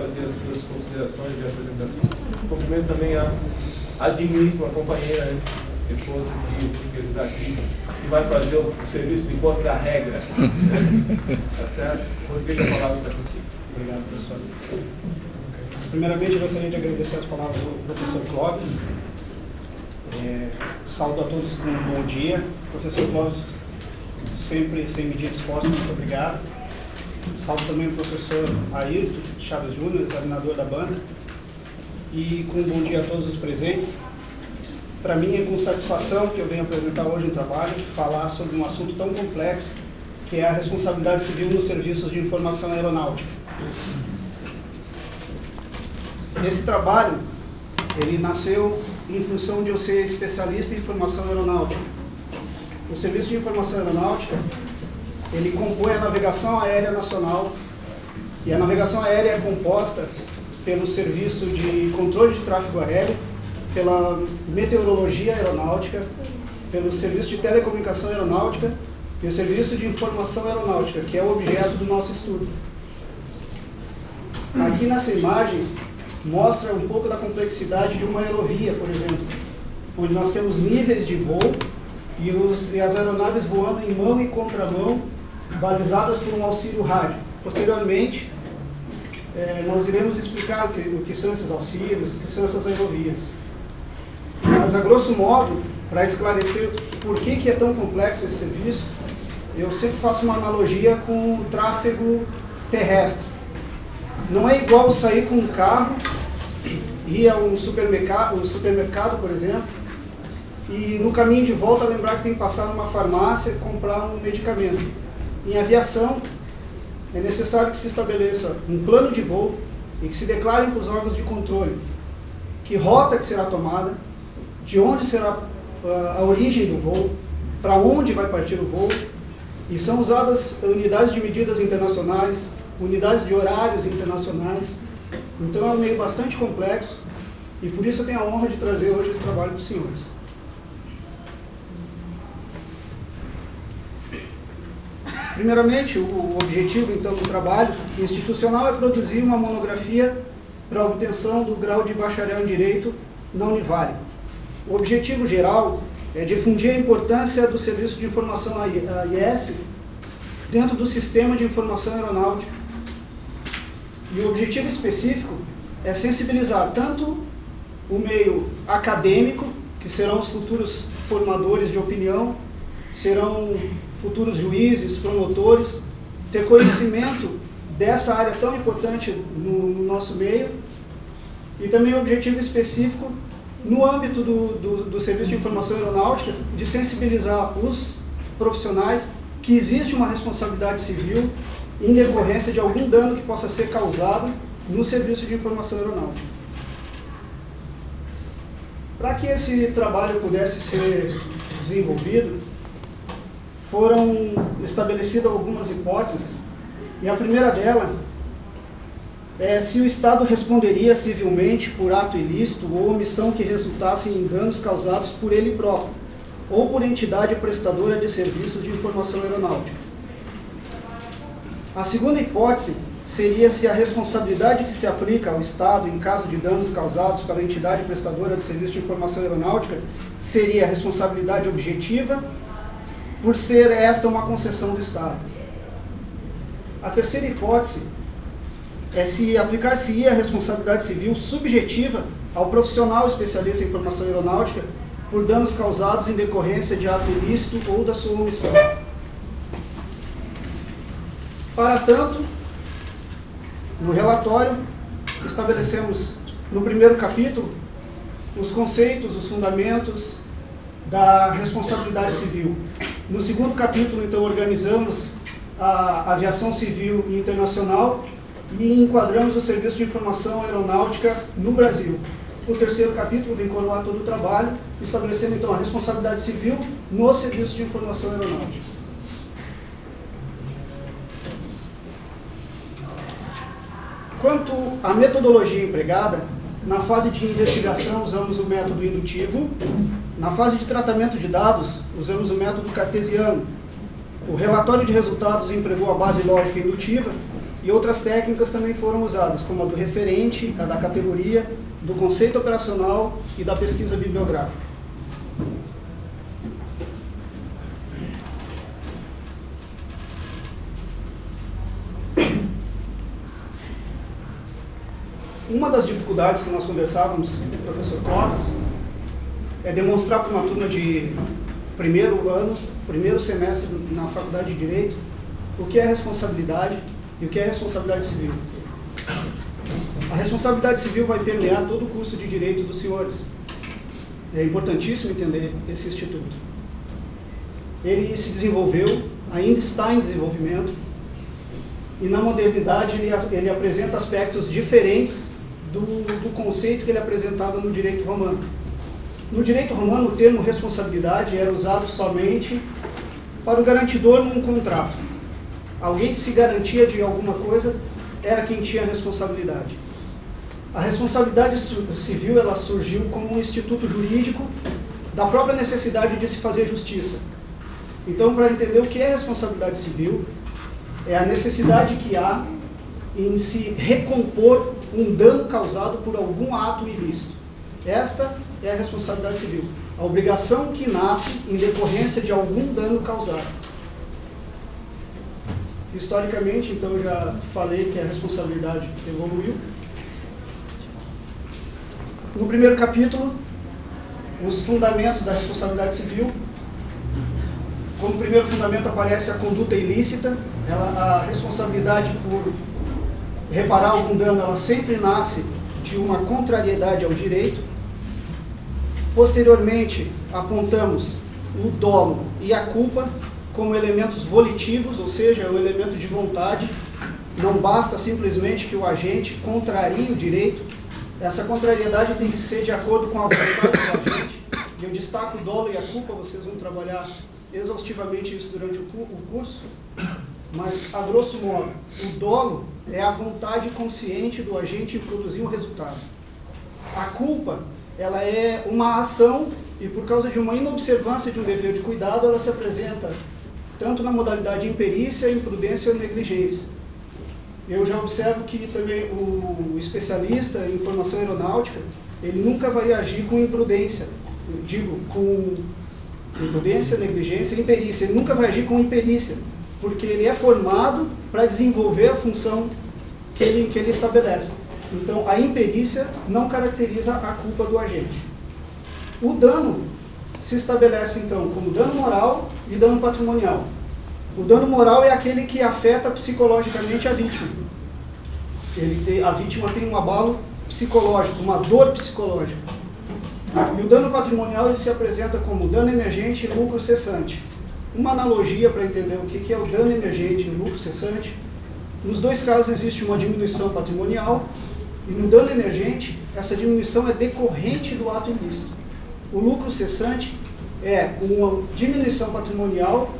fazer as suas considerações e apresentação. Cumprimento também a digníssima companheira, esposa que está aqui, que vai fazer o serviço de contra a regra. Tá certo? Rodrigo, a palavra está contigo. Obrigado, professor. Primeiramente, eu gostaria de agradecer as palavras do professor Clóvis. Saúdo a todos com um bom dia. Professor Clóvis, sempre sem medir esforço, muito obrigado. Saúdo também o professor Ayrton Chaves Júnior, examinador da banca. E com um bom dia a todos os presentes. Para mim é com satisfação que eu venho apresentar hoje um trabalho, falar sobre um assunto tão complexo, que é a responsabilidade civil nos serviços de informação aeronáutica. Esse trabalho, ele nasceu em função de eu ser especialista em informação aeronáutica. O Serviço de Informação Aeronáutica, ele compõe a navegação aérea nacional, e a navegação aérea é composta pelo Serviço de Controle de Tráfego Aéreo, pela Meteorologia Aeronáutica, pelo Serviço de Telecomunicação Aeronáutica e o Serviço de Informação Aeronáutica, que é o objeto do nosso estudo. Aqui nessa imagem mostra um pouco da complexidade de uma aerovia, por exemplo, onde nós temos níveis de voo e as aeronaves voando em mão e contramão, balizadas por um auxílio rádio. Posteriormente, nós iremos explicar o que são esses auxílios, o que são essas aerovias. Mas, a grosso modo, para esclarecer por que é tão complexo esse serviço, eu sempre faço uma analogia com o tráfego terrestre. Não é igual sair com um carro, ir a um supermercado, por exemplo, e no caminho de volta lembrar que tem que passar numa farmácia e comprar um medicamento. Em aviação, é necessário que se estabeleça um plano de voo e que se declarem para os órgãos de controle que rota que será tomada, de onde será a origem do voo, para onde vai partir o voo, e são usadas unidades de medidas internacionais, unidades de horários internacionais. Então é um meio bastante complexo e por isso eu tenho a honra de trazer hoje esse trabalho para os senhores. Primeiramente, o objetivo então do trabalho institucional é produzir uma monografia para a obtenção do grau de bacharel em Direito na Univale. O objetivo geral é difundir a importância do Serviço de Informação AIS dentro do Sistema de Informação Aeronáutica. E o objetivo específico é sensibilizar tanto o meio acadêmico, que serão os futuros formadores de opinião, serão futuros juízes, promotores, ter conhecimento dessa área tão importante no nosso meio, e também o objetivo específico no âmbito do Serviço de Informação Aeronáutica, de sensibilizar os profissionais que existe uma responsabilidade civil em decorrência de algum dano que possa ser causado no Serviço de Informação Aeronáutica. Para que esse trabalho pudesse ser desenvolvido, foram estabelecidas algumas hipóteses, e a primeira dela é se o Estado responderia civilmente por ato ilícito ou omissão que resultassem em danos causados por ele próprio, ou por entidade prestadora de serviços de informação aeronáutica. A segunda hipótese seria se a responsabilidade que se aplica ao Estado em caso de danos causados pela entidade prestadora de serviço de informação aeronáutica seria a responsabilidade objetiva, por ser esta uma concessão do Estado. A terceira hipótese é se aplicar-se-ia a responsabilidade civil subjetiva ao profissional especialista em informação aeronáutica por danos causados em decorrência de ato ilícito ou da sua omissão. Para tanto, no relatório, estabelecemos no primeiro capítulo os conceitos, os fundamentos da responsabilidade civil. No segundo capítulo, então, organizamos a aviação civil e internacional e enquadramos o Serviço de Informação Aeronáutica no Brasil. O terceiro capítulo vem coroar todo o trabalho, estabelecendo então a responsabilidade civil no Serviço de Informação Aeronáutica. Quanto à metodologia empregada, na fase de investigação usamos o método indutivo, na fase de tratamento de dados usamos o método cartesiano, o relatório de resultados empregou a base lógica indutiva E outras técnicas também foram usadas, como a do referente, a da categoria, do conceito operacional e da pesquisa bibliográfica. Uma das dificuldades que nós conversávamos com o professor Covas é demonstrar para uma turma de primeiro ano, primeiro semestre na Faculdade de Direito, o que é responsabilidade e o que é responsabilidade civil. A responsabilidade civil vai permear todo o curso de Direito dos senhores. É importantíssimo entender esse instituto. Ele se desenvolveu, ainda está em desenvolvimento, e na modernidade ele apresenta aspectos diferentes do conceito que ele apresentava no direito romano. No direito romano, o termo responsabilidade era usado somente para o garantidor num contrato. Alguém que se garantia de alguma coisa era quem tinha a responsabilidade. A responsabilidade civil ela surgiu como um instituto jurídico da própria necessidade de se fazer justiça. Então, para entender o que é responsabilidade civil, é a necessidade que há em se recompor um dano causado por algum ato ilícito. Esta é a responsabilidade civil. A obrigação que nasce em decorrência de algum dano causado. Historicamente, então, eu já falei que a responsabilidade evoluiu. No primeiro capítulo, os fundamentos da responsabilidade civil. Como primeiro fundamento aparece a conduta ilícita. A responsabilidade por reparar algum dano, ela sempre nasce de uma contrariedade ao direito. Posteriormente, apontamos o dolo e a culpa como elementos volitivos, ou seja, o elemento de vontade. Não basta simplesmente que o agente contrarie o direito. Essa contrariedade tem que ser de acordo com a vontade do agente. E eu destaco o dolo e a culpa, vocês vão trabalhar exaustivamente isso durante o curso. Mas, a grosso modo, o dolo é a vontade consciente do agente em produzir um resultado. A culpa, ela é uma ação e, por causa de uma inobservância de um dever de cuidado, ela se apresenta tanto na modalidade imperícia, imprudência ou negligência. Eu já observo que também o especialista em formação aeronáutica, ele nunca vai agir com imprudência, com imprudência, negligência e imperícia. Ele nunca vai agir com imperícia, porque ele é formado para desenvolver a função que ele estabelece. Então, a imperícia não caracteriza a culpa do agente. O dano se estabelece, então, como dano moral e dano patrimonial. O dano moral é aquele que afeta psicologicamente a vítima. A vítima tem um abalo psicológico, uma dor psicológica. E o dano patrimonial ele se apresenta como dano emergente e lucro cessante. Uma analogia para entender o que é o dano emergente e o lucro cessante. Nos dois casos existe uma diminuição patrimonial, e no dano emergente, essa diminuição é decorrente do ato ilícito. O lucro cessante é uma diminuição patrimonial